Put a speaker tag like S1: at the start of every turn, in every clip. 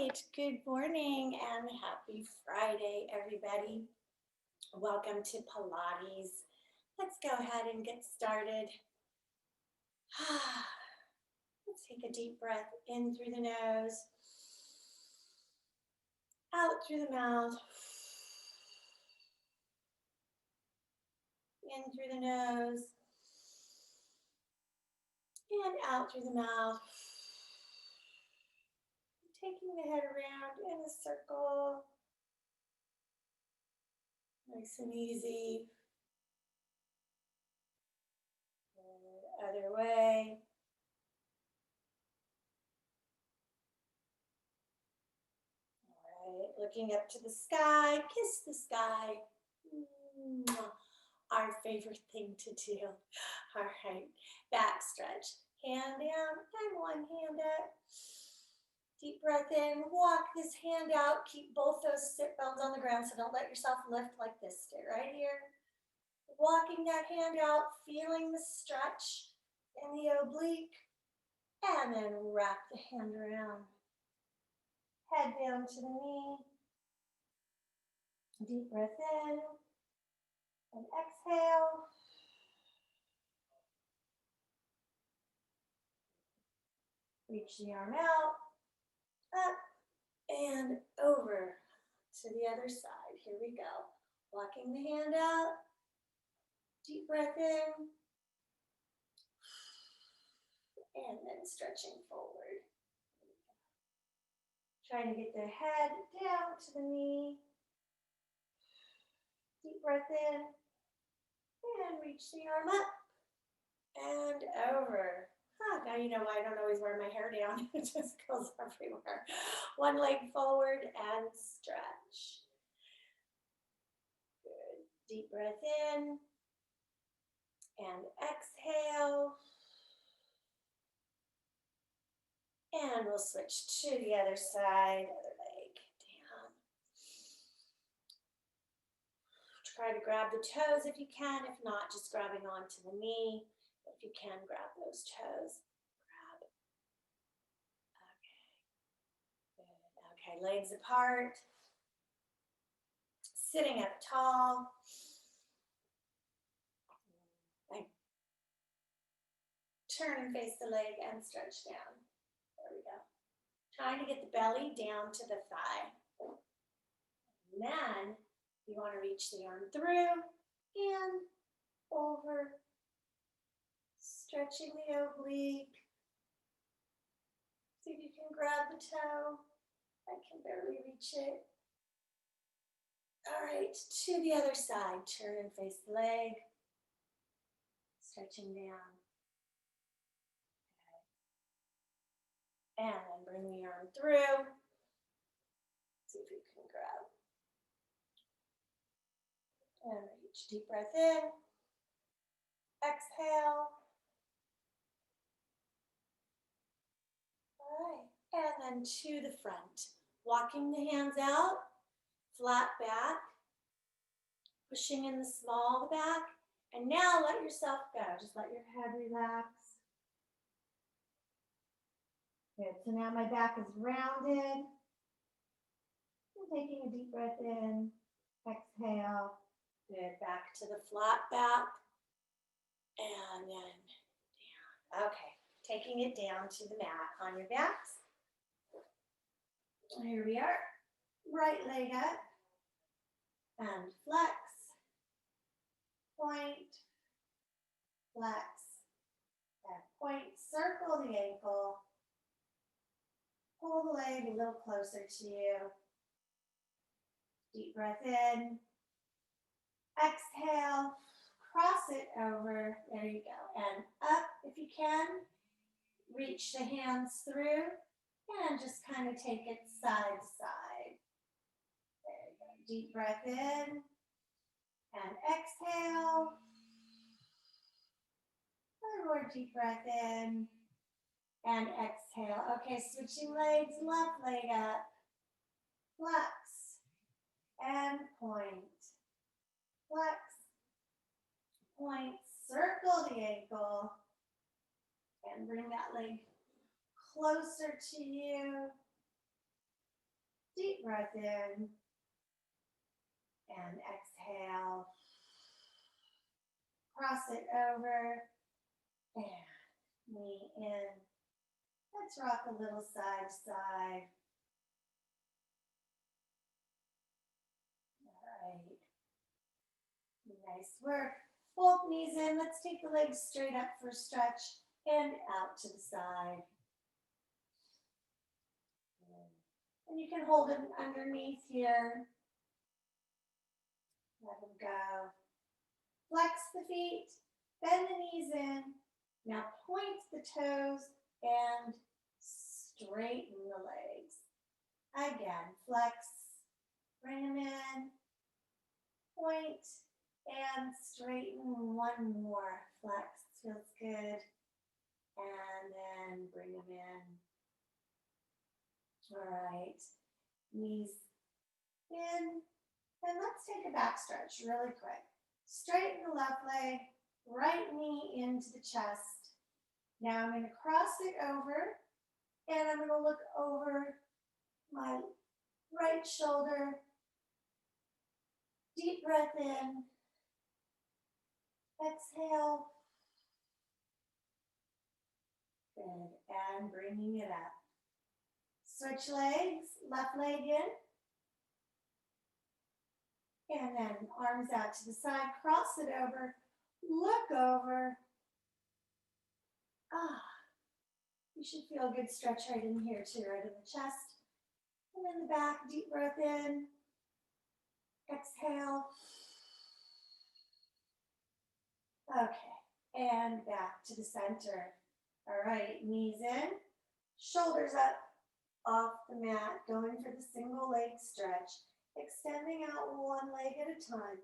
S1: right, good morning and happy Friday, everybody. Welcome to Pilates. Let's go ahead and get started. Let's take a deep breath in through the nose, out through the mouth, in through the nose, and out through the mouth. Taking the head around in a circle. Nice and easy. Other way. All right, looking up to the sky, kiss the sky. Our favorite thing to do. All right, back stretch. Hand down and one hand up. Deep breath in, walk this hand out. Keep both those sit bones on the ground, so don't let yourself lift like this. Stay right here. Walking that hand out, feeling the stretch in the oblique, and then wrap the hand around. Head down to the knee. Deep breath in, and exhale. Reach the arm out, up, and over to the other side. Here we go. Walking the hand out. Deep breath in. And then stretching forward. Trying to get the head down to the knee. Deep breath in. And reach the arm up. And over. Now you know why I don't always wear my hair down. It just goes everywhere. One leg forward and stretch. Good. Deep breath in. And exhale. And we'll switch to the other side, other leg down. Try to grab the toes if you can. If not, just grabbing onto the knee. If you can, grab those toes. Grab. Okay. Good. Okay, legs apart. Sitting up tall. Turn and face the leg and stretch down. There we go. Trying to get the belly down to the thigh. And then you want to reach the arm through and over. Stretching the oblique. See if you can grab the toe. I can barely reach it. All right, to the other side. Turn and face the leg. Stretching down. Okay. And then bring the arm through. See if you can grab. And reach. Deep breath in. Exhale. All right. And then to the front. Walking the hands out. Flat back. Pushing in the small of the back. And now let yourself go. Just let your head relax. Good. So now my back is rounded. I'm taking a deep breath in. Exhale. Good. Back to the flat back. And then down. Okay. Taking it down to the mat on your backs. Here we are. Right leg up. And flex. Point. Flex. And point. Circle the ankle. Pull the leg a little closer to you. Deep breath in. Exhale. Cross it over. There you go. And up if you can. Reach the hands through. And just kind of take it side to side. There you go. Deep breath in. And exhale. One more deep breath in. And exhale. Okay, switching legs. Left leg up. Flex. And point. Flex. Point. Circle the ankle. And bring that leg closer to you. Deep breath in and exhale. Cross it over and knee in. Let's rock a little side to side. All right. Nice work. Both knees in. Let's take the legs straight up for a stretch and out to the side. And you can hold them underneath here. Let them go. Flex the feet, bend the knees in. Now point the toes and straighten the legs. Again, flex, bring them in, point, and straighten. One more. Flex, feels good. And then bring them in. All right, knees in. And let's take a back stretch really quick. Straighten the left leg, right knee into the chest. Now I'm going to cross it over, and I'm going to look over my right shoulder. Deep breath in. Exhale. Good. And bringing it up. Switch legs, left leg in. And then arms out to the side, cross it over, look over. You should feel a good stretch right in here too, right in the chest. And in the back, deep breath in. Exhale. Okay, and back to the center. All right, knees in, shoulders up off the mat, going for the single leg stretch. Extending out one leg at a time.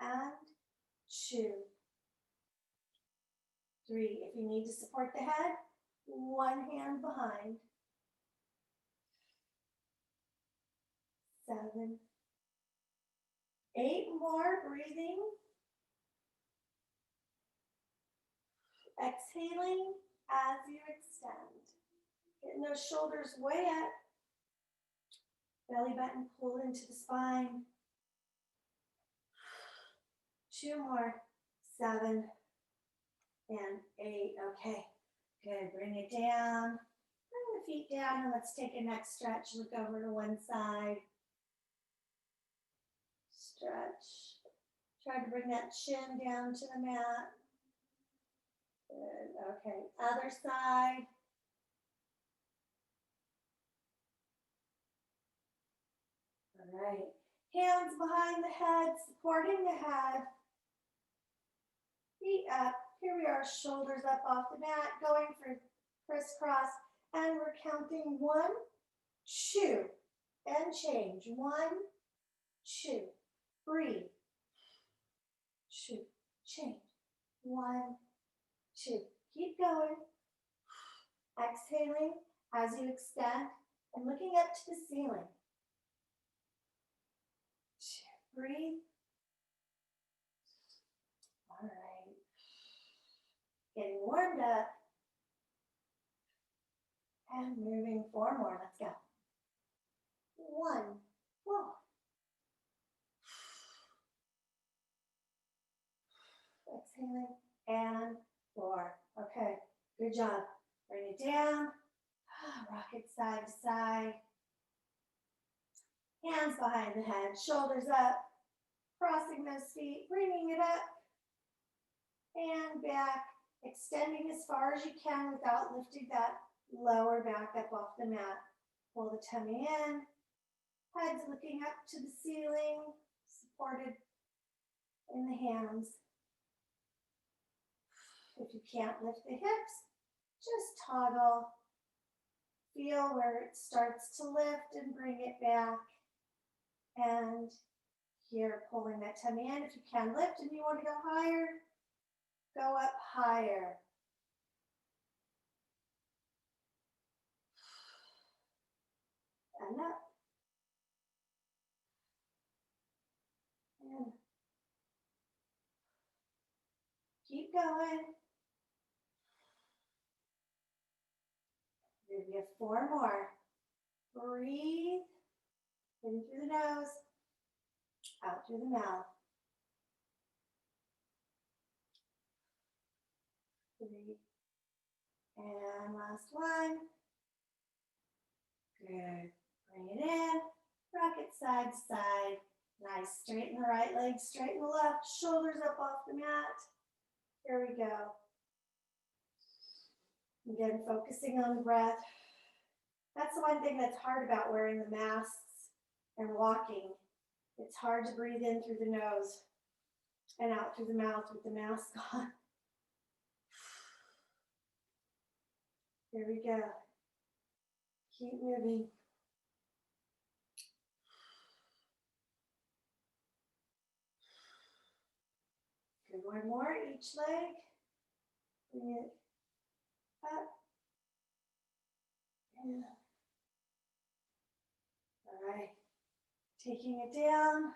S1: And 2, 3. If you need to support the head, one hand behind. 7, 8 more, breathing. Exhaling as you extend. Getting those shoulders way up. Belly button pulled into the spine. 2 more. 7 and 8. Okay, good. Bring it down. Bring the feet down and let's take a next stretch. Look over to one side. Stretch. Try to bring that chin down to the mat. Good. Okay, other side. All right. Hands behind the head, supporting the head. Feet up. Here we are, shoulders up off the mat, going for crisscross. And we're counting 1, 2, and change. 1, 2, breathe. 2, change. 1, 2. Keep going. Exhaling as you extend and looking up to the ceiling. 2, breathe. All right. Getting warmed up. And moving 4 more. Let's go. 1, 2. Exhaling and 4. Okay, good job. Bring it down. Rock it side to side. Hands behind the head, shoulders up. Crossing those feet, bringing it up and back. Extending as far as you can without lifting that lower back up off the mat. Pull the tummy in. Head's looking up to the ceiling, supported in the hands. If you can't lift the hips, just toggle. Feel where it starts to lift and bring it back. And here, pulling that tummy in. If you can lift and you want to go higher, go up higher. And up. And keep going. Maybe 4 more. Breathe in through the nose, out through the mouth. 3. And last one. Good. Bring it in. Rock it side to side. Nice. Straighten the right leg, straighten the left. Shoulders up off the mat. Here we go. Again, focusing on the breath. That's the one thing that's hard about wearing the masks and walking. It's hard to breathe in through the nose and out through the mouth with the mask on. Here we go. Keep moving. Good, one more, each leg. Bring it up. And all right. Taking it down,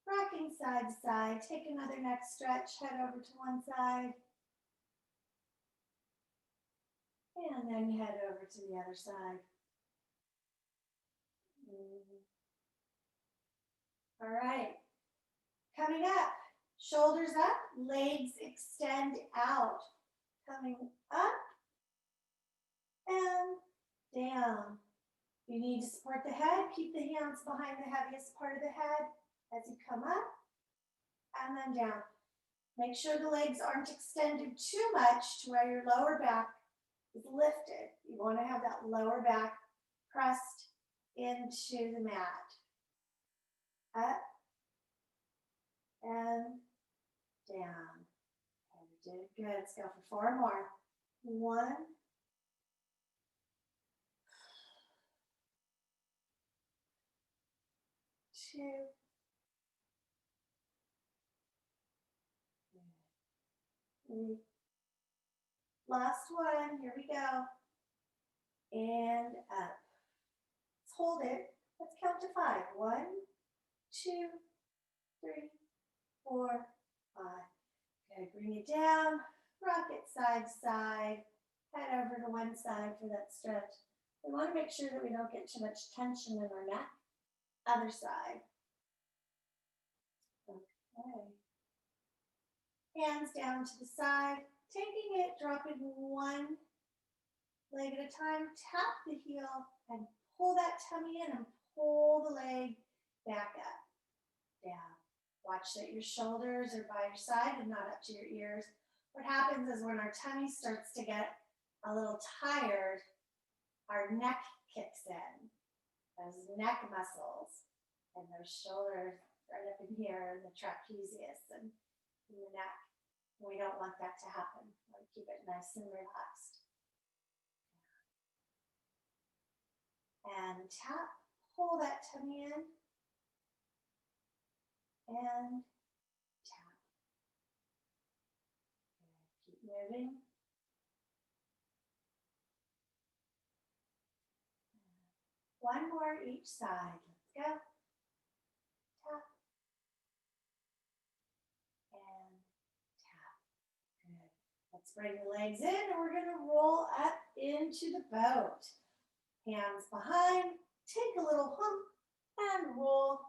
S1: rocking side to side. Take another neck stretch, head over to one side. And then head over to the other side. All right. Coming up, shoulders up, legs extend out. Coming up and down. You need to support the head. Keep the hands behind the heaviest part of the head as you come up and then down. Make sure the legs aren't extended too much to where your lower back is lifted. You want to have that lower back pressed into the mat. Up and down. Okay, we did good. Let's go for 4 more. 1, 2, 3. Last one. Here we go. And up. Let's hold it. Let's count to 5. 1, 2, 3, 4, 5. Okay, bring it down. Rock it side to side. Head over to one side for that stretch. We want to make sure that we don't get too much tension in our neck. Other side. Okay. Hands down to the side. Taking it, dropping one leg at a time. Tap the heel and pull that tummy in and pull the leg back up. Down. Watch that your shoulders are by your side and not up to your ears. What happens is when our tummy starts to get a little tired, our neck kicks in. Those neck muscles and those shoulders right up in here and the trapezius and in the neck. We don't want that to happen. We want to keep it nice and relaxed. And tap, pull that tummy in. And tap. Keep moving. One more each side. Let's go. Tap. And tap. Good. Let's bring the legs in and we're going to roll up into the boat. Hands behind. Take a little hump and roll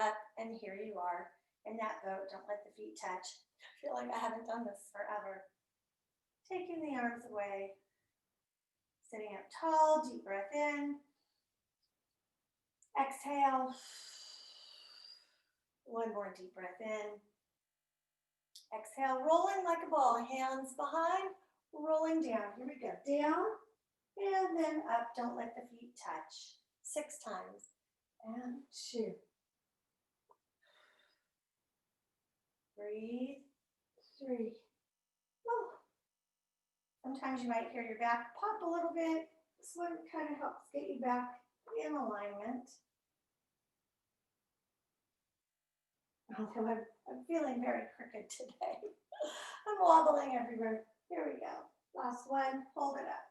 S1: up, and here you are in that boat. Don't let the feet touch. I feel like I haven't done this forever. Taking the arms away. Sitting up tall, deep breath in. Exhale. One more deep breath in. Exhale, rolling like a ball. Hands behind, rolling down. Here we go. Down, and then up. Don't let the feet touch. 6 times. And 2. Breathe. 3. Oh. Sometimes you might hear your back pop a little bit. This one kind of helps get you back in alignment. Although I'm feeling very crooked today. I'm wobbling everywhere. Here we go. Last one. Hold it up.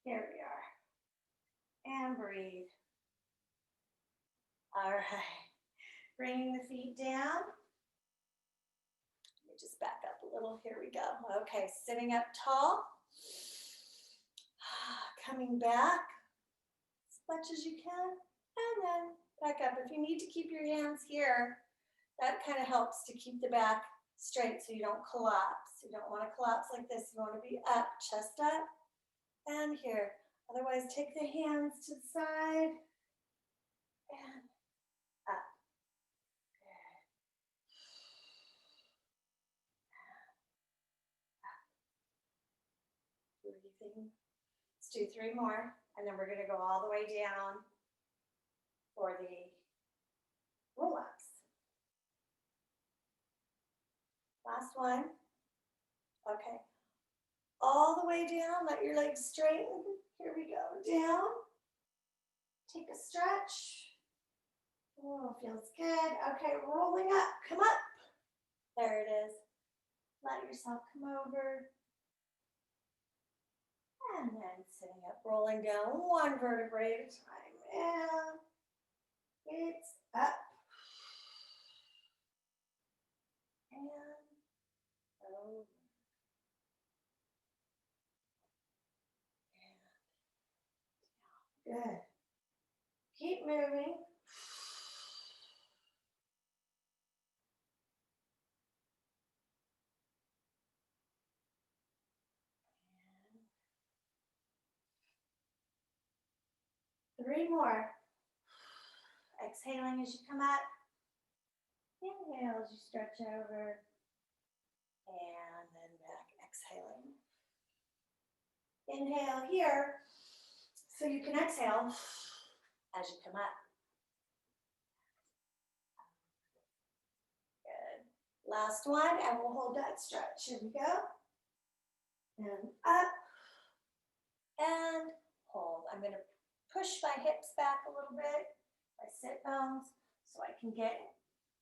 S1: Here we are. And breathe. All right. Bringing the feet down. Let me just back up a little. Here we go. Okay, sitting up tall. Coming back. much as you can, and then back up. If you need to keep your hands here, that kind of helps to keep the back straight so you don't collapse. You don't want to collapse like this. You want to be up, chest up, and here. Otherwise, take the hands to the side and up. Good. Breathing. Let's do 3 more, and then we're going to go all the way down for the roll-ups. Last one. Okay. All the way down, let your legs straighten. Here we go. Down. Take a stretch. Oh, feels good. Okay, rolling up. Come up. There it is. Let yourself come over. And then sitting up, rolling down 1 vertebrae at a time. And it's up. And over. And down. Good. Keep moving. And 3 more. Exhaling as you come up. Inhale as you stretch over. And then back, exhaling. Inhale here, so you can exhale as you come up. Good. Last one, and we'll hold that stretch. Here we go. And up, and hold. I'm going to push my hips back a little bit, my sit bones, so I can get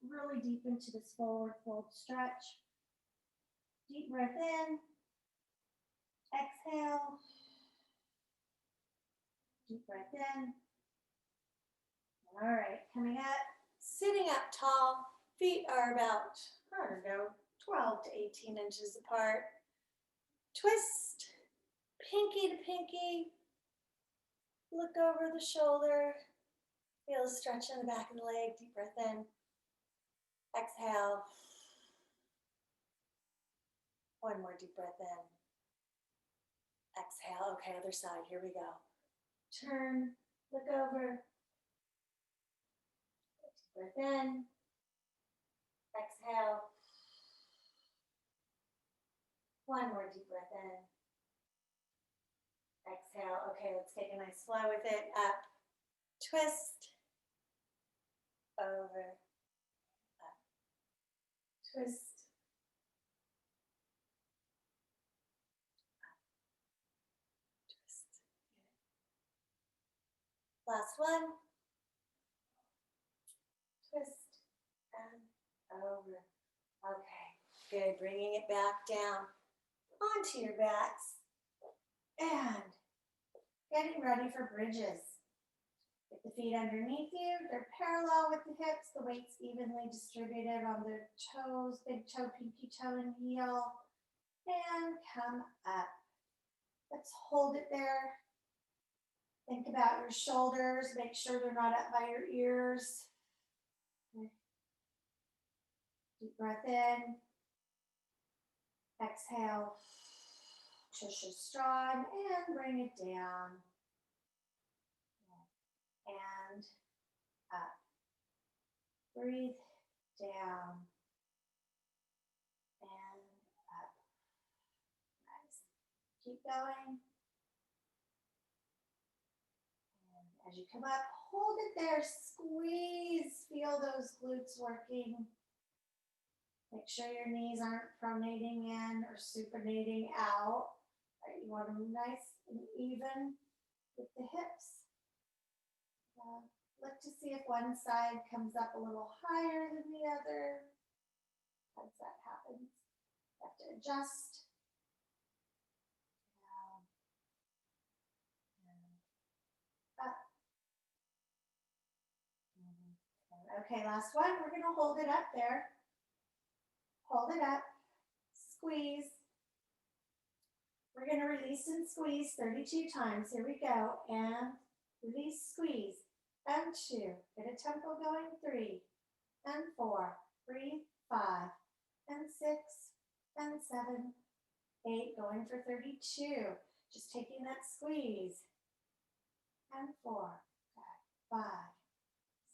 S1: really deep into this forward fold stretch. Deep breath in. Exhale. Deep breath in. All right, coming up, sitting up tall. Feet are about, 12 to 18 inches apart. Twist, pinky to pinky. Look over the shoulder. Feel a stretch in the back of the leg. Deep breath in. Exhale. 1 more deep breath in. Exhale. Okay, other side. Here we go. Turn, look over. Deep breath in. Exhale. 1 more deep breath in. Exhale. Okay, let's take a nice flow with it. Up. Twist. Over. Up. Twist. Up. Twist. Last one. Twist and over. Okay, good. Bringing it back down onto your backs and getting ready for bridges. Get the feet underneath you. They're parallel with the hips. The weight's evenly distributed on the toes, big toe, pinky toe, and heel. And come up. Let's hold it there. Think about your shoulders. Make sure they're not up by your ears. Deep breath in. Exhale. Tush is strong and bring it down. And up. Breathe down. And up. Nice. Keep going. And as you come up, hold it there. Squeeze. Feel those glutes working. Make sure your knees aren't pronating in or supinating out. Right, you want them nice and even with the hips. Look to see if one side comes up a little higher than the other. As that happens, you have to adjust. Down and up. Okay, last one. We're going to hold it up there. Hold it up. Squeeze. We're going to release and squeeze 32 times. Here we go. And release, squeeze. and 2. Get a tempo going. 3 and 4. Breathe. 5 and 6 and 7, 8. Going for 32. Just taking that squeeze. And 4. Okay. 5,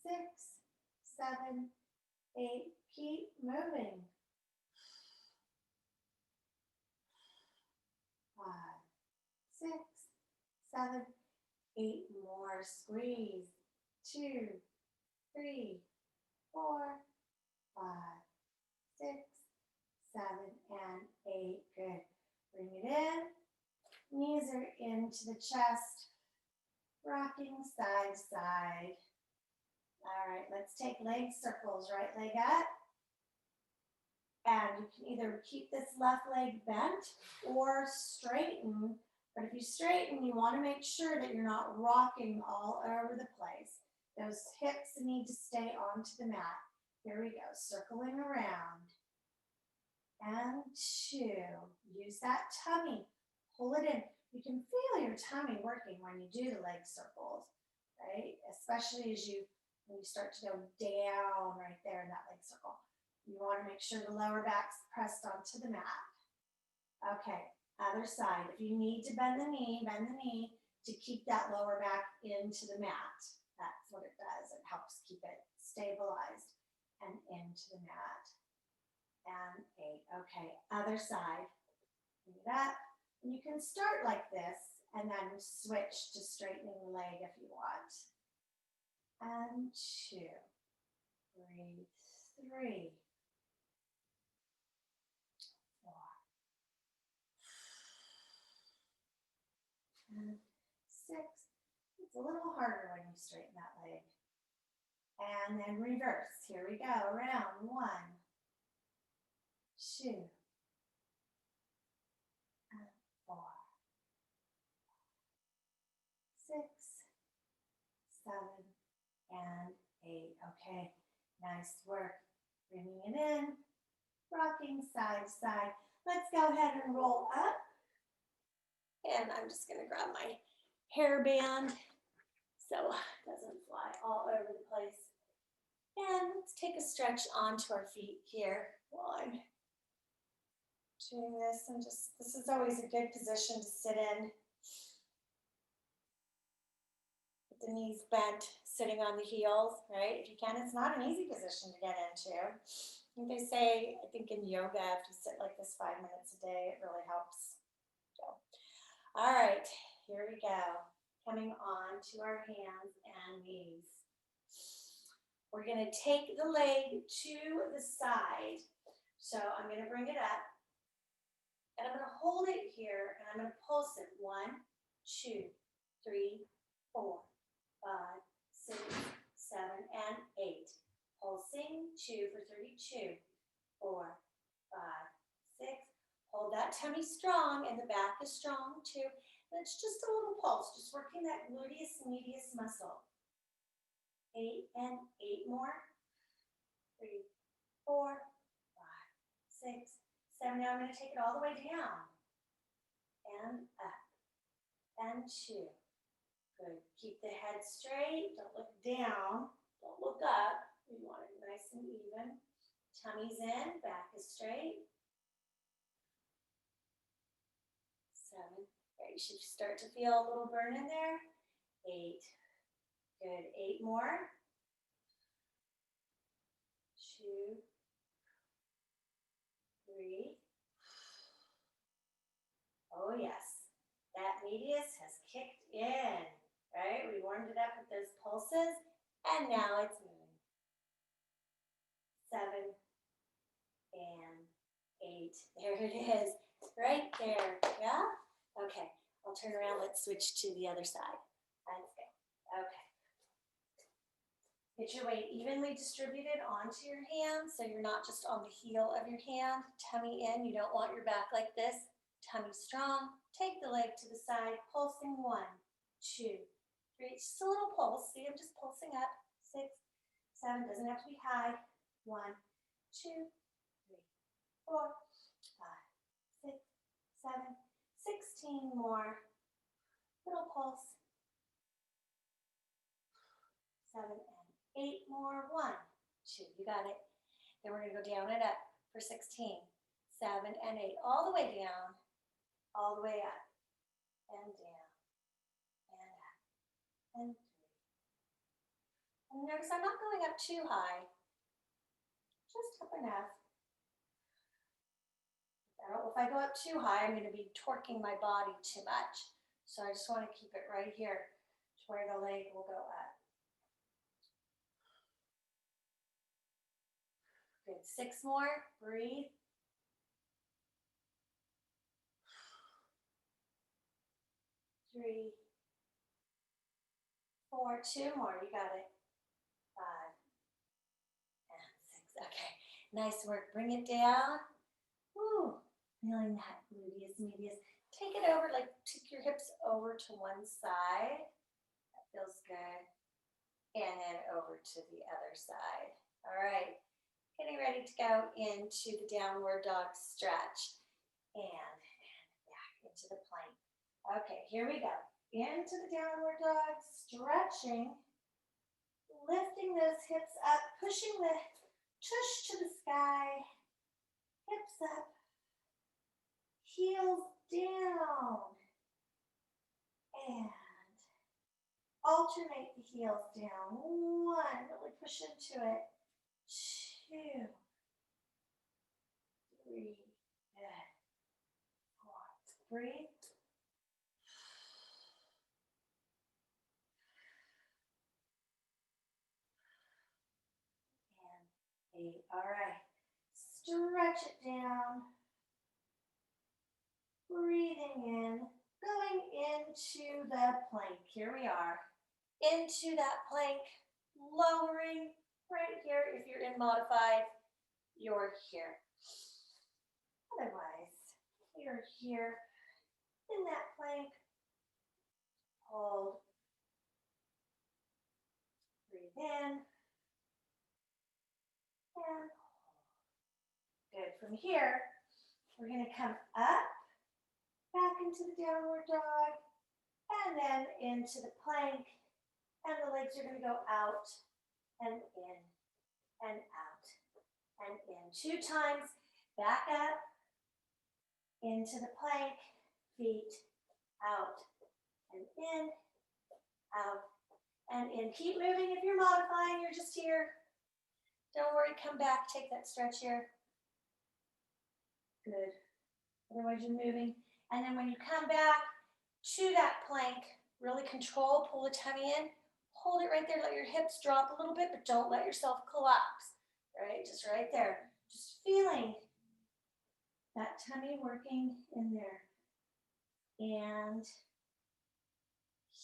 S1: 6, 7, 8. Keep moving. 5, 6, 7, 8 more. Squeeze. 2, 3, 4, 5, 6, 7, and 8. Good. Bring it in. Knees are into the chest. Rocking side to side. All right, let's take leg circles. Right leg up. And you can either keep this left leg bent or straighten. But if you straighten, you want to make sure that you're not rocking all over the place. Those hips need to stay onto the mat. Here we go, circling around. And 2. Use that tummy. Pull it in. You can feel your tummy working when you do the leg circles, right? Especially when you start to go down right there in that leg circle. You want to make sure the lower back's pressed onto the mat. Okay, other side. If you need to bend the knee to keep that lower back into the mat. That's what it does. It helps keep it stabilized and into the mat. And 8. Okay, other side. Bring it up. And you can start like this and then switch to straightening the leg if you want. And 2. Breathe. 3. 4. And 6. It's a little harder when you straighten that leg. And then reverse. Here we go. Around. 1, 2, and 4, 6, 7, and 8. Okay, nice work. Bringing it in, rocking side to side. Let's go ahead and roll up. And I'm just going to grab my hairband so it doesn't fly all over the place. And let's take a stretch onto our feet here while I'm doing this. And this is always a good position to sit in. With the knees bent, sitting on the heels, right? If you can, it's not an easy position to get into. I think they say, I think in yoga, if you sit like this 5 minutes a day, it really helps. So, all right, here we go. Coming on to our hands and knees. We're going to take the leg to the side. So I'm going to bring it up. And I'm going to hold it here, and I'm going to pulse it. 1, 2, 3, 4, 5, 6, 7, and 8. Pulsing. 2 for 32. 4, 5, 6. Hold that tummy strong, and the back is strong too. And it's just a little pulse, just working that gluteus medius muscle. 8 and 8 more. 3, 4, 5, 6, 7. Now I'm going to take it all the way down and up and 2. Good. Keep the head straight. Don't look down. Don't look up. You want it nice and even. Tummy's in. Back is straight. 7. Right, you should start to feel a little burn in there. 8. Good. 8 more. 2, 3. Oh yes, that medius has kicked in, right? We warmed it up with those pulses, and now it's moving. 7 and 8. There it is, right there. Yeah? Okay, I'll turn around. Let's switch to the other side. Let's go. Okay. Get your weight evenly distributed onto your hands so you're not just on the heel of your hand. Tummy in. You don't want your back like this. Tummy strong. Take the leg to the side. Pulsing. 1, 2, 3. Just a little pulse. See, I'm just pulsing up. 6, 7. Doesn't have to be high. 1, 2, 3, 4, 5, 6, 7, 16 more. Little pulse. 7 and 8 more. 1, 2, you got it. Then we're going to go down and up for 16. 7 and 8, all the way down, all the way up, and down, and up, and 3. And notice I'm not going up too high, just up enough. If I go up too high, I'm going to be torquing my body too much. So I just want to keep it right here to where the leg will go up. Good, 6 more, breathe. 3, 4, 2 more, you got it. 5 and 6, okay. Nice work, bring it down. Woo, feeling that gluteus medius. Take it over, like take your hips over to one side. That feels good. And then over to the other side. All right, getting ready to go into the downward dog stretch. And back into the plank. Okay, here we go. Into the downward dog, stretching, lifting those hips up, pushing the tush to the sky, hips up, heels down, and alternate the heels down. 1, really push into it. 2, 3, good. 4, breathe. And 8, all right. Stretch it down. Breathing in, going into the plank. Here we are. Into that plank, lowering right here. If you're in modified, you're here. Otherwise, you're here in that plank. Hold. Breathe in. And hold. Good. From here, we're going to come up, back into the downward dog, and then into the plank. And the legs are going to go out and in and out and in. 2 times. Back up, into the plank, feet out and in, out and in. Keep moving if you're modifying, you're just here. Don't worry, come back, take that stretch here. Good. Otherwise you're moving. And then when you come back to that plank, really control, pull the tummy in, hold it right there, let your hips drop a little bit, but don't let yourself collapse. Right, just right there. Just feeling that tummy working in there. And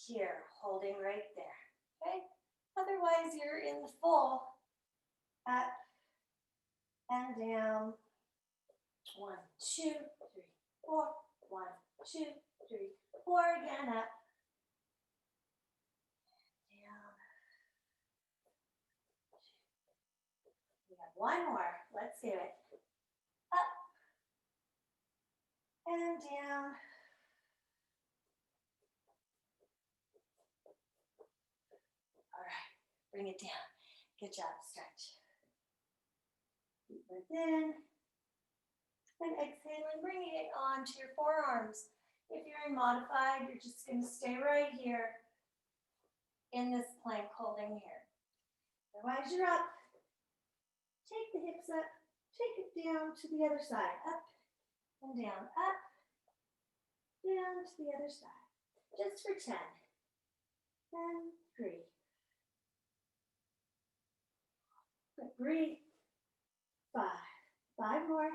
S1: here, holding right there. Okay? Otherwise, you're in the full up and down. 1, 2, 3, 4. 1, 2, 3, 4. Again, up. Down. We have 1 more. Let's do it. Up and down. All right, bring it down. Good job, stretch. Deep breath in. And exhaling, bringing it onto your forearms. If you're in modified, you're just going to stay right here in this plank, holding here. Otherwise, you're up. Take the hips up. Take it down to the other side. Up and down. Up, down to the other side. Just for 10. And 3. Good. Breathe. 5. 5 more.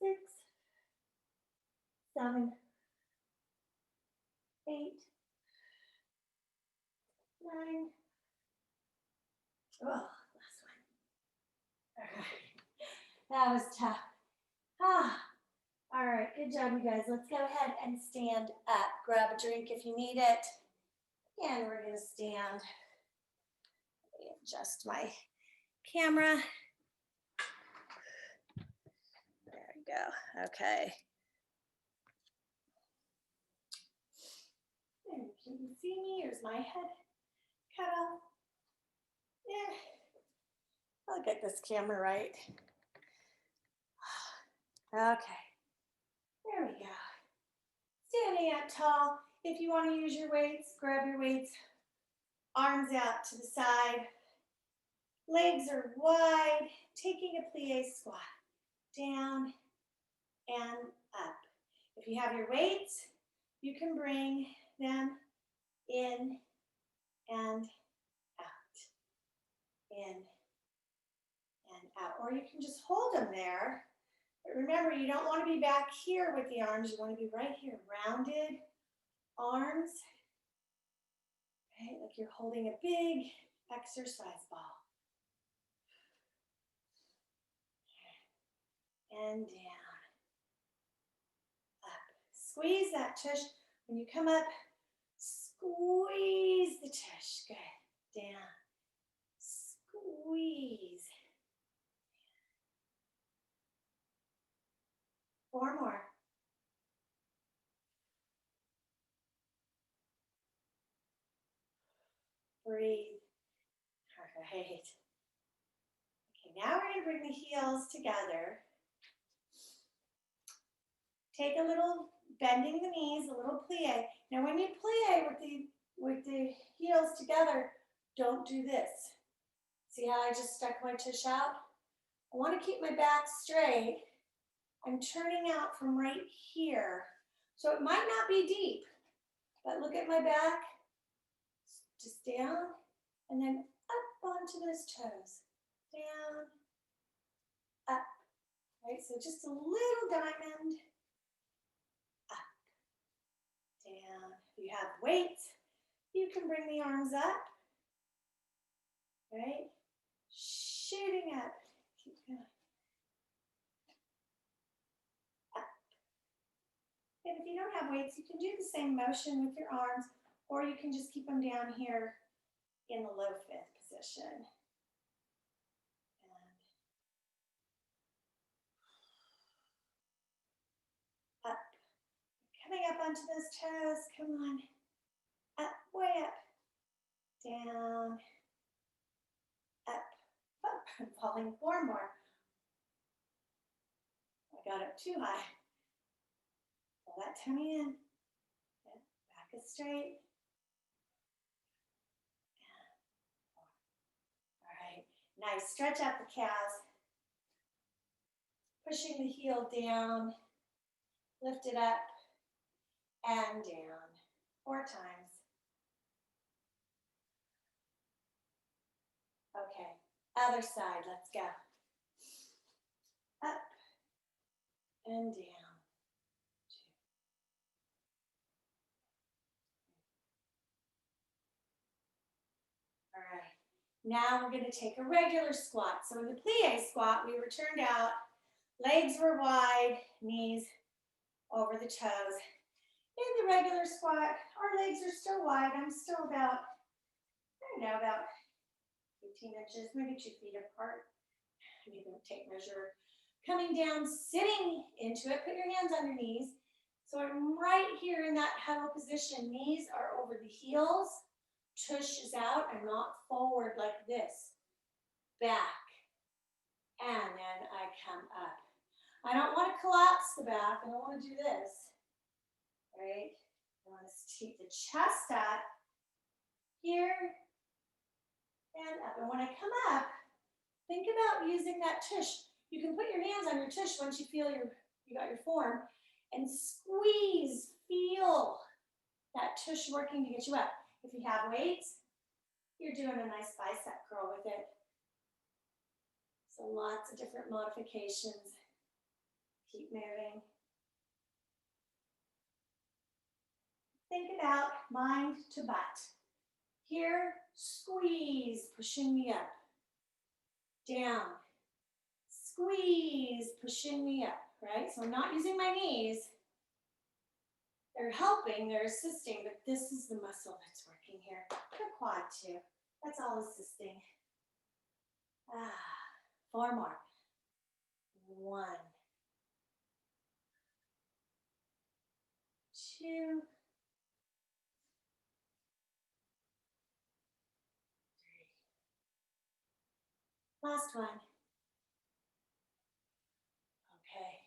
S1: 6, 7, 8, 9. Oh, last one. All right. That was tough. All right, good job, you guys. Let's go ahead and stand up. Grab a drink if you need it. And we're going to stand. Let me adjust my camera. There we go. Okay. And can you see me? Here's my head cut off. Yeah, I'll get this camera right. Okay, there we go. Standing up tall. If you want to use your weights, grab your weights. Arms out to the side. Legs are wide. Taking a plie squat. Down and up. If you have your weights, you can bring them in and out. In and out. Or you can just hold them there. But remember, you don't want to be back here with the arms. You want to be right here. Rounded arms. Right? Like you're holding a big exercise ball. And down. Up. Squeeze that tush. When you come up, squeeze the tush. Good. Down. Squeeze. 4 more. Breathe. All right. Okay, now we're going to bring the heels together. Take a little, bending the knees, a little plie. Now when you plie with the heels together, don't do this. See how I just stuck my tush out? I want to keep my back straight. I'm turning out from right here. So it might not be deep, but look at my back. Just down and then up onto those toes. Down, up. Right, so just a little diamond. Up, down. If you have weights, you can bring the arms up. Right? Shooting up. Keep going. Up. And if you don't have weights, you can do the same motion with your arms, or you can just keep them down here in the low fifth position. And up. Coming up onto those toes. Come on. Up, way up. Down. Up. Oh, I'm falling 4 more. I got up too high. Pull that tummy in. Back is straight. All right. Nice. Stretch out the calves. Pushing the heel down. Lift it up and down. 4 times. Okay. Other side. Let's go. Up and down. 2. All right. Now we're going to take a regular squat. So in the plie squat, we were turned out, legs were wide, knees over the toes. In the regular squat, our legs are still wide. I'm still about, I don't know, about 15 inches, maybe 2 feet apart. Maybe we'll take measure. Coming down, sitting into it, put your hands on your knees. So I'm right here in that huddle position. Knees are over the heels. Tush is out. I'm not forward like this. Back. And then I come up. I don't want to collapse the back. I don't want to do this. Right? I want to keep the chest up. Here. And up. And when I come up, think about using that tush. You can put your hands on your tush once you feel you got your form and squeeze, feel that tush working to get you up. If you have weights, you're doing a nice bicep curl with it. So lots of different modifications. Keep moving. Think about mind to butt. Here, squeeze, pushing me up. Down. Squeeze, pushing me up, right? So I'm not using my knees. They're helping, they're assisting, but this is the muscle that's working here. The quad too. That's all assisting. 4 more. 1, 2, 3, Last one. Okay,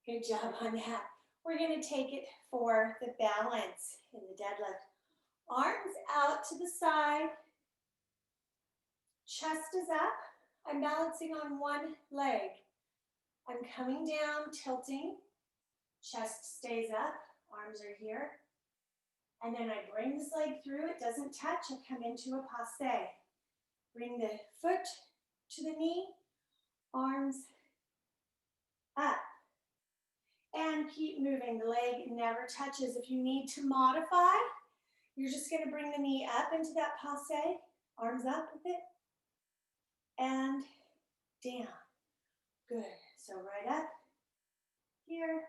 S1: good job on that. We're going to take it for the balance in the deadlift. Arms out to the side. Chest is up. I'm balancing on one leg. I'm coming down, tilting. Chest stays up. Arms are here. And then I bring this leg through. It doesn't touch. I come into a passe. Bring the foot to the knee. Arms up. And keep moving. The leg never touches. If you need to modify, you're just going to bring the knee up into that passe. Arms up with it. And down. Good. So right up here.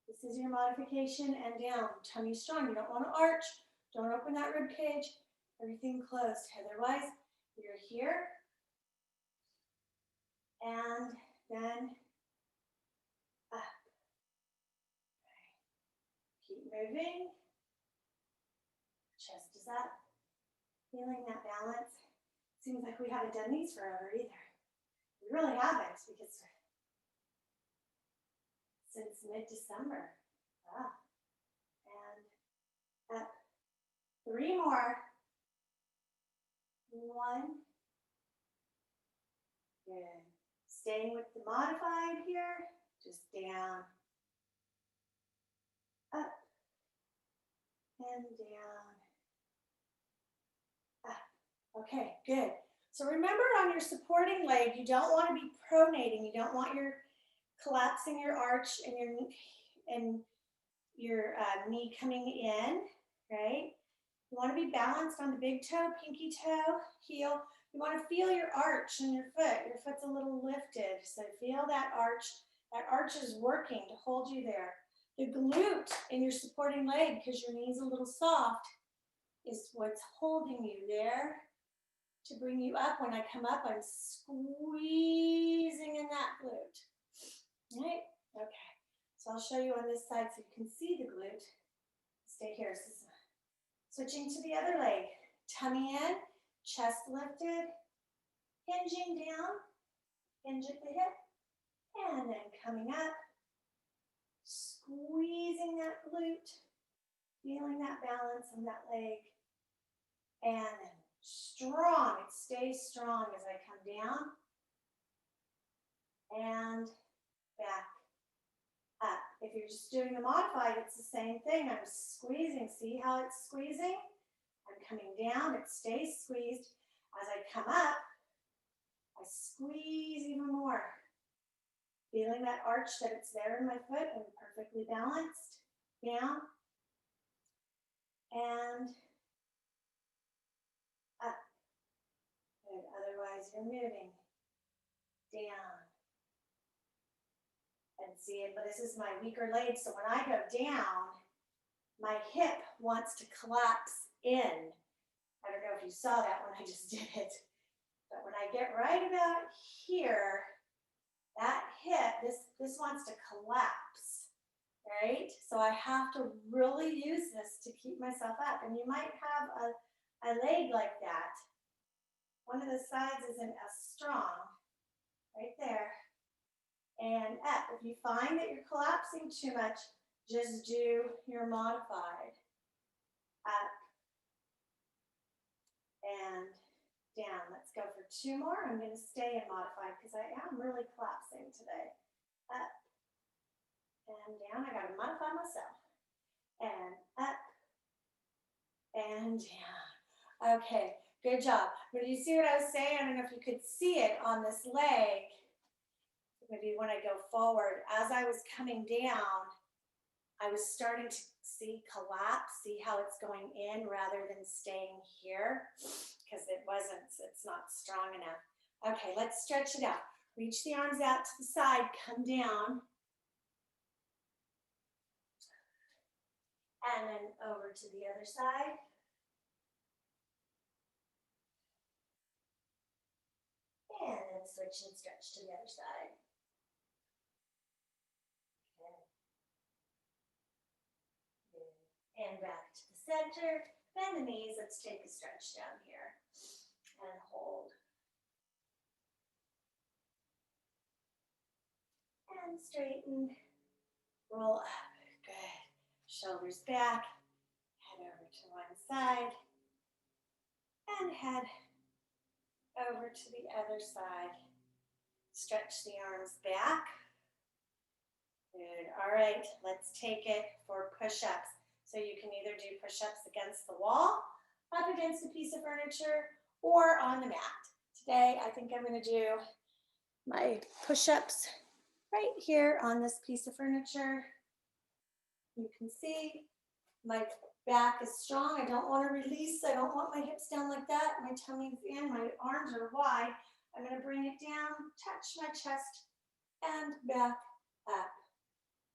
S1: This is your modification, and down. Tummy strong. You don't want to arch. Don't open that rib cage. Everything closed. Otherwise, you're here. And then up. Keep moving. Chest is up. Feeling that balance. Seems like we haven't done these forever either. We really haven't, because since mid-December. Wow. And up. 3 more. 1. Good. Staying with the modified here. Just down. Up. And down. Up. Okay, good. So remember, on your supporting leg, you don't want to be pronating. You don't want your collapsing your arch and your knee coming in, right? You want to be balanced on the big toe, pinky toe, heel. You want to feel your arch in your foot. Your foot's a little lifted, so feel that arch. That arch is working to hold you there. The glute in your supporting leg, because your knee's a little soft, is what's holding you there to bring you up. When I come up, I'm squeezing in that glute. Right? Okay. So I'll show you on this side so you can see the glute. Stay here. Switching to the other leg. Tummy in, chest lifted, hinging down, hinge at the hip, and then coming up, squeezing that glute, feeling that balance on that leg, and then strong. It stays strong as I come down and back up. If you're just doing the modified, it's the same thing. I'm squeezing. See how it's squeezing? I'm coming down. It stays squeezed. As I come up, I squeeze even more. Feeling that arch, that it's there in my foot and perfectly balanced. Down and up. Good. Otherwise, you're moving down. And see it, but this is my weaker leg, so when I go down, my hip wants to collapse in. I don't know if you saw that when I just did it, but when I get right about here, that hip, this wants to collapse, right? So I have to really use this to keep myself up. And you might have a leg like that. One of the sides isn't as strong, right there. And up. If you find that you're collapsing too much, just do your modified. Up and down. Let's go for 2 more. I'm going to stay in modified because I am really collapsing today. Up and down. I got to modify myself. And up and down. Okay, good job. But you see what I was saying? I don't know if you could see it on this leg. Maybe when I go forward, as I was coming down, I was starting to see collapse, see how it's going in rather than staying here, because it's not strong enough. Okay, let's stretch it out. Reach the arms out to the side, come down. And then over to the other side. And then switch and stretch to the other side. And back to the center. Bend the knees. Let's take a stretch down here. And hold. and straighten. Roll up. Good. Shoulders back. Head over to one side. And head over to the other side. Stretch the arms back. Good. All right, let's take it for push-ups. So you can either do push-ups against the wall, up against a piece of furniture, or on the mat. Today, I think I'm going to do my push-ups right here on this piece of furniture. You can see my back is strong. I don't want to release. I don't want my hips down like that. My tummy's in. My arms are wide. I'm going to bring it down, touch my chest, and back up.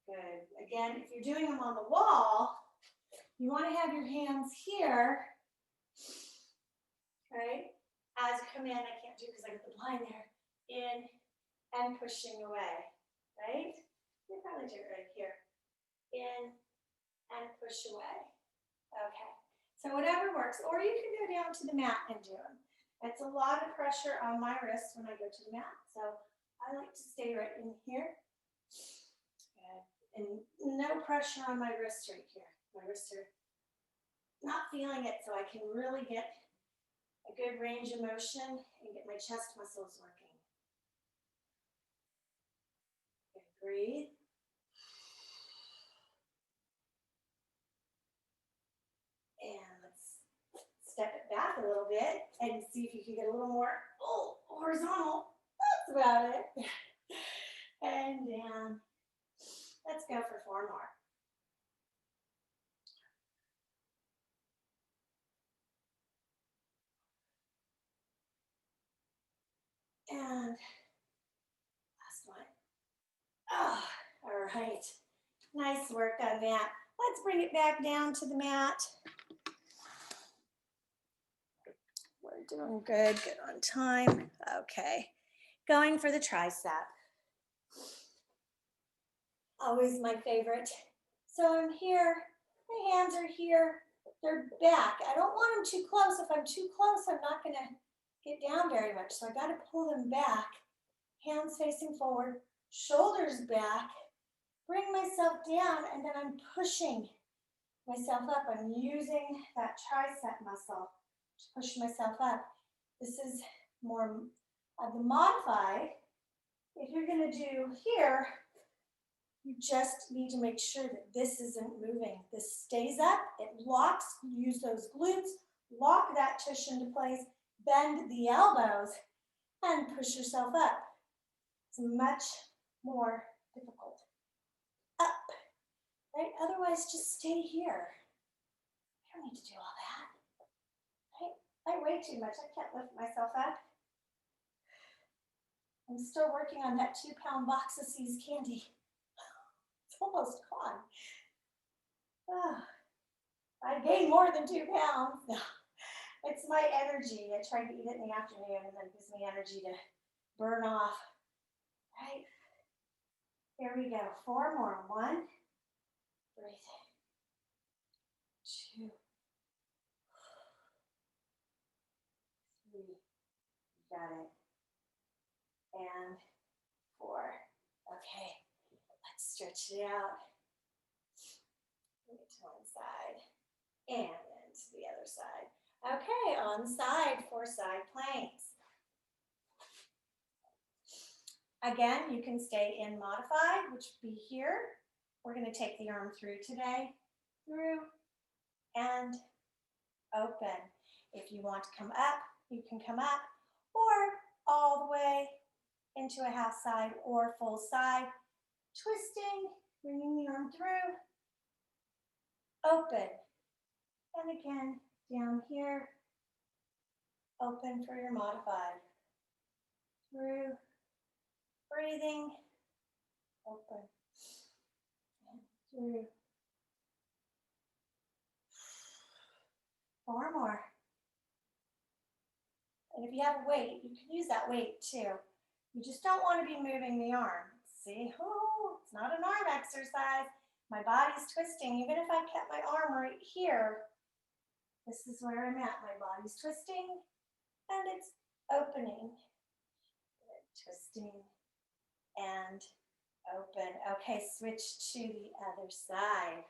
S1: Good. Again, if you're doing them on the wall, you want to have your hands here, right? As you come in, I can't do because I got the blind there. In and pushing away, right? You probably do it right here. In and push away. Okay. So whatever works, or you can go down to the mat and do them. It's a lot of pressure on my wrists when I go to the mat, so I like to stay right in here. Good. And no pressure on my wrists right here. My wrists are not feeling it, so I can really get a good range of motion and get my chest muscles working. Good. Breathe. And let's step it back a little bit and see if you can get a little more horizontal. That's about it. And down. Let's go for 4 more. And last one. Oh, all right. Nice work on that. Let's bring it back down to the mat. We're doing good, good on time. Okay, going for the tricep. Always my favorite. So I'm here, my hands are here, they're back. I don't want them too close. If I'm too close, I'm not gonna get down very much. So I gotta pull them back. Hands facing forward, shoulders back, bring myself down, and then I'm pushing myself up. I'm using that tricep muscle to push myself up. This is more of the modified. If you're gonna do here, you just need to make sure that this isn't moving. This stays up, it locks, use those glutes, lock that tush into place, bend the elbows, and push yourself up. It's much more difficult. Up, right? Otherwise, just stay here. I don't need to do all that, right? I weigh too much, I can't lift myself up. I'm still working on that 2-pound box of See's candy. It's almost gone. Oh, I gained more than 2 pounds. No, it's my energy. I try to eat it in the afternoon and then it gives me energy to burn off. Right? Here we go. 4 more. 1. Breathe. 2. 3. Got it. And 4. Okay. Let's stretch it out. Bring it to one side. And then to the other side. Okay, on the side, 4 side planks. Again, you can stay in modified, which would be here. We're going to take the arm through today. Through and open. If you want to come up, you can come up, or all the way into a half side or full side. Twisting, bringing the arm through, open. And again, down here, open for your modified. Through, breathing, open, and through. 4 more. And if you have a weight, you can use that weight too. You just don't want to be moving the arm. See, oh, it's not an arm exercise. My body's twisting. Even if I kept my arm right here, this is where I'm at. My body's twisting and it's opening. Twisting and open. Okay, switch to the other side.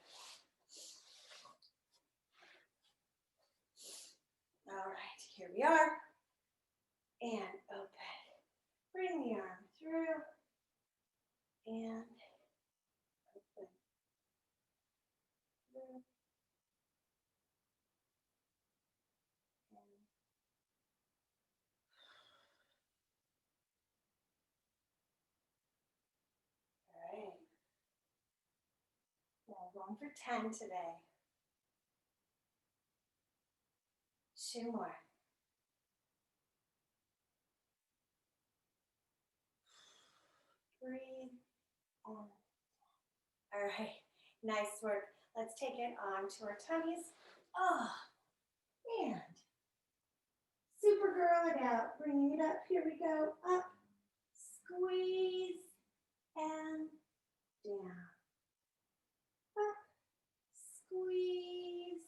S1: All right, here we are. And open. Bring the arm through. And open. Through. All right. We're going for 10 today. 2 more. Breathe. All right, nice work. Let's take it on to our tummies. Oh, and super girl it out. Bringing it up. Here we go. Up. Squeeze. And down. Up. Squeeze.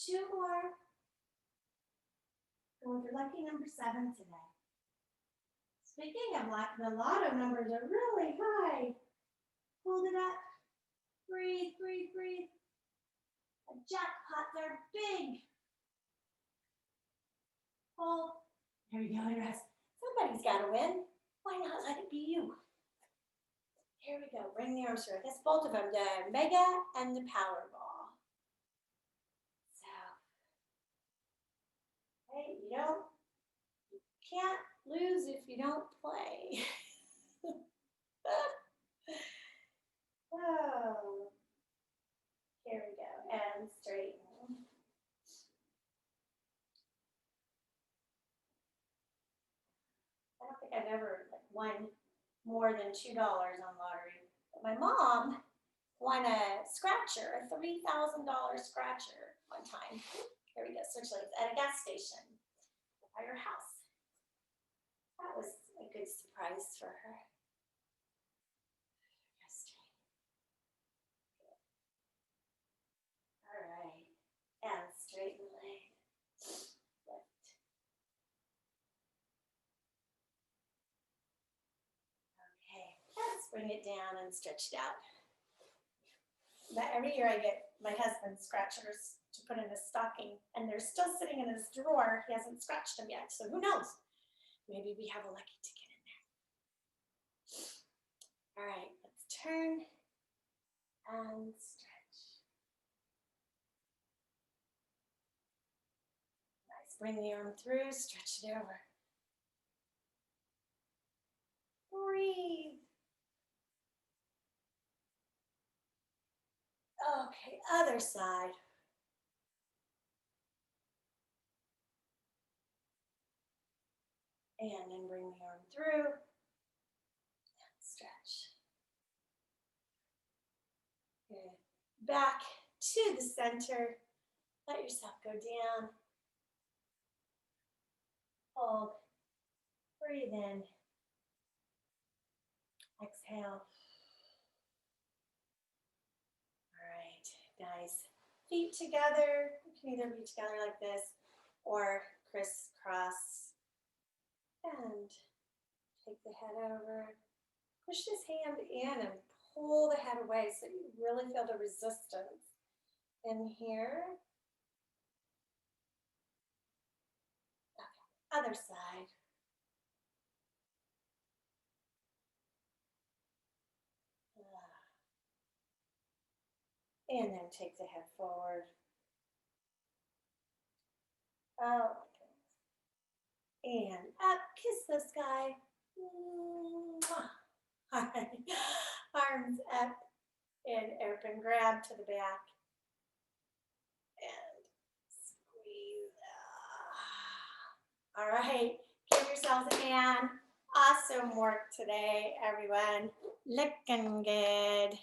S1: 2 more. Going for lucky number 7 today. Speaking of luck, the lotto numbers are really high. Hold it up. Breathe, breathe, breathe. The jackpots are big. Hold. There we go, and rest. Somebody's got to win. Why not let it be you? Here we go. Bring the arms through. I guess both of them, the Mega and the Powerball. So, hey, you can't lose if you don't play. Oh, here we go. And straighten. I don't think I've ever won more than $2 on lottery. But my mom won a scratcher, a $3,000 scratcher one time. Here we go, switch legs at a gas station by her house. That was a good surprise for her. All right, and straighten leg. Lift. Okay, let's bring it down and stretch it out. But every year I get my husband's scratchers to put in his stocking, and they're still sitting in his drawer. He hasn't scratched them yet, so who knows? Maybe we have a lucky ticket in there. All right, let's turn and stretch. Nice, bring the arm through, stretch it over. Breathe. Okay, other side. And then bring the arm through and stretch. Good. Back to the center. Let yourself go down. Hold. Breathe in. Exhale. All right, nice. Feet together. You can either be together like this or crisscross. And take the head over. Push this hand in and pull the head away so you really feel the resistance in here. Okay, other side. And then take the head forward. Oh my goodness. And up, kiss the sky. All right. Arms up and open, grab to the back. And squeeze. All right, give yourselves a hand. Awesome work today, everyone. Looking good.